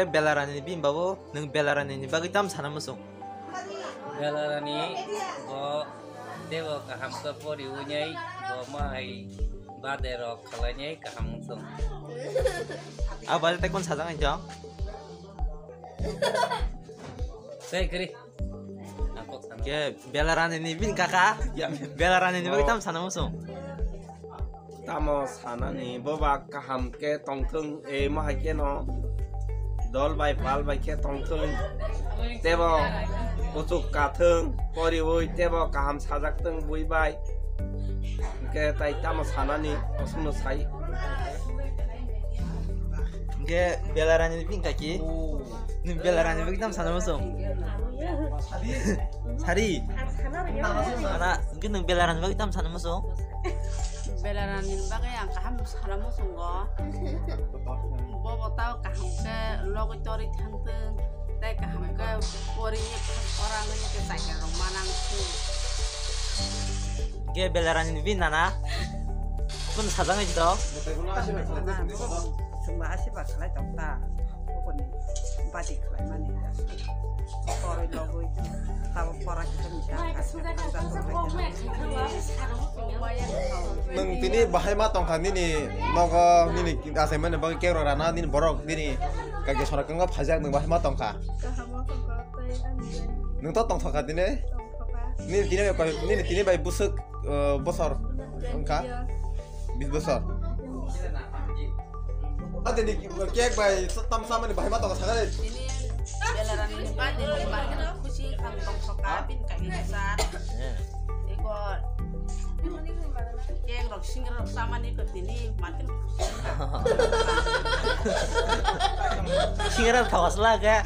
Ke belarani bimbawo nung belarani ni bagi tam sana musung. Belarani bo dewa kaham ke pori unyai bo mai badero kalanyai kaham sung. Apa te kon sajang aja? Saya kiri. Aku sana. Ke belarani ni bin kakak. Ya belarani ni bagi tam sana musung. Tamo sana ni boba kaham ke tongtung mahai ke no dol bai pal bai ke tongtung tebo usuk katung pori ui tebo kaham sajak tung bui bai ke tai tamo sana ni osmo sai Ke belarani ni bin kaki. Nung belarani bagi tam sana musung. Sari. Mana mungkin nung belarani bagi tam sana musung. Belarani bagai yang kaham salam sungguh. Bawa tahu kaham ke logo tori tanteng, tapi kaham ke porinya orang ini ke saya romanang tu. Ke belarani ni bin nana. Kon sajang aja. Semua asyik bakal jomta, pokok ni batik lah mana ya. Pori logo itu, tahu porak itu nung tini bahai ma tongkhan nini nogo nini asemen bagi kero rana nini borok nini kage sora kanga phajak nung bahai ma tongkha nung to tongkha tini nini tini bai busuk bosor engka 20 bosor ade ni kek bai tam sama ni bahai ma tongkha sagale Ini belarani ini bagai di market kucing kantong sokapin kayak besar. Ikut yang rok singgir sama nih ke sini makin Singaran kawas lah ke.